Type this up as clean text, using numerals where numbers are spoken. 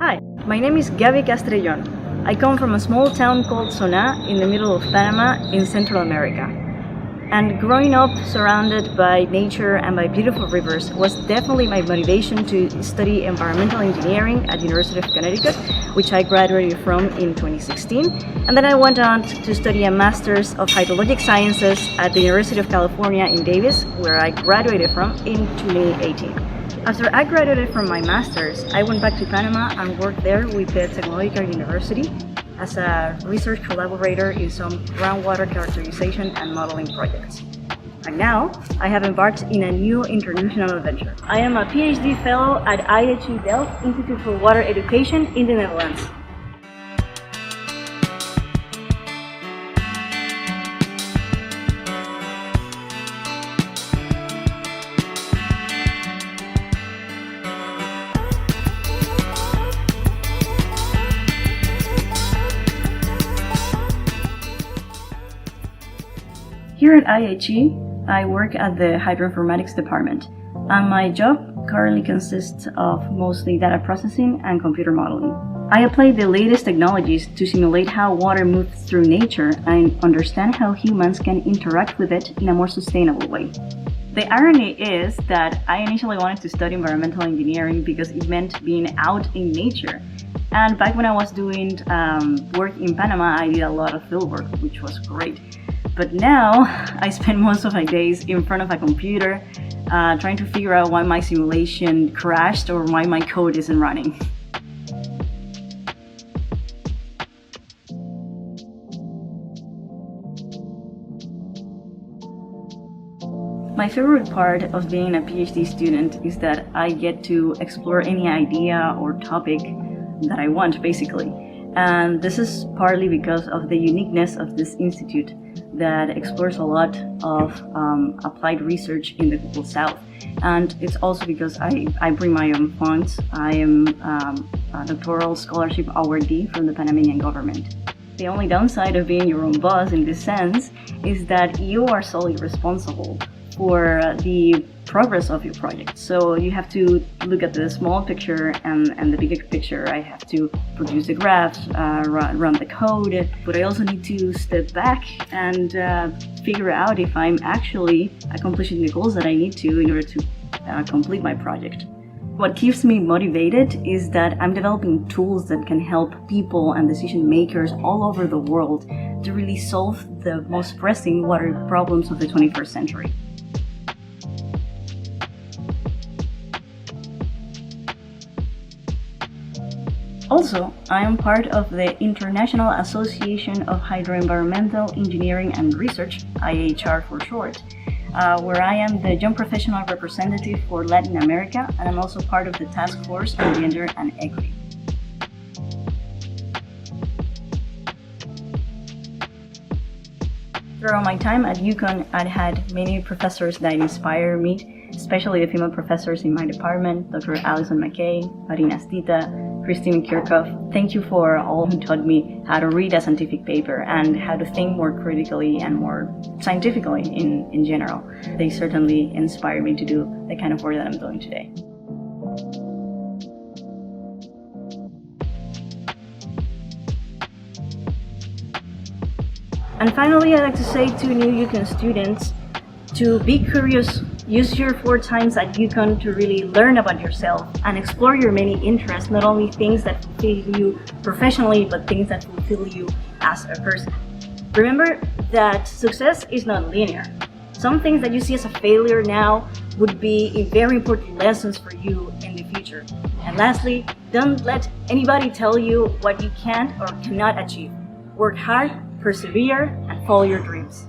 Hi, my name is Gabi Castrellón. I come from a small town called Soná in the middle of Panama in Central America. And growing up surrounded by nature and by beautiful rivers was definitely my motivation to study environmental engineering at the University of Connecticut, which I graduated from in 2016. And then I went on to study a Master's of Hydrologic Sciences at the University of California in Davis, where I graduated from in 2018. After I graduated from my Master's, I went back to Panama and worked there with the Technological University as a research collaborator in some groundwater characterization and modeling projects. And now, I have embarked in a new international adventure. I am a PhD fellow at IHE Delft Institute for Water Education in the Netherlands. Here at IHE, I work at the Hydroinformatics department, and my job currently consists of mostly data processing and computer modeling. I apply the latest technologies to simulate how water moves through nature and understand how humans can interact with it in a more sustainable way. The irony is that I initially wanted to study environmental engineering because it meant being out in nature. And back when I was doing work in Panama, I did a lot of field work, which was great. But now, I spend most of my days in front of a computer trying to figure out why my simulation crashed or why my code isn't running. My favorite part of being a PhD student is that I get to explore any idea or topic that I want, basically. And this is partly because of the uniqueness of this institute that explores a lot of applied research in the Global South. And it's also because I bring my own funds. I am a doctoral scholarship awardee from the Panamanian government. The only downside of being your own boss in this sense is that you are solely responsible for the progress of your project. So you have to look at the small picture and the bigger picture. I have to produce the graphs, run the code, but I also need to step back and figure out if I'm actually accomplishing the goals that I need to in order to complete my project. What keeps me motivated is that I'm developing tools that can help people and decision makers all over the world to really solve the most pressing water problems of the 21st century. Also, I am part of the International Association of Hydroenvironmental Engineering and Research, IHR for short, where I am the young professional representative for Latin America, and I'm also part of the task force on gender and equity. Throughout my time at UConn, I've had many professors that inspire me, especially the female professors in my department, Dr. Alison McKay, Marina Stita, Christine Kirchhoff. Thank you for all who taught me how to read a scientific paper and how to think more critically and more scientifically in general. They certainly inspire me to do the kind of work that I'm doing today. And finally, I'd like to say to new UConn students to be curious. Use your 4 times at UConn to really learn about yourself and explore your many interests, not only things that fulfill you professionally, but things that fulfill you as a person. Remember that success is not linear. Some things that you see as a failure now would be very important lessons for you in the future. And lastly, don't let anybody tell you what you can't or cannot achieve. Work hard, persevere, and follow your dreams.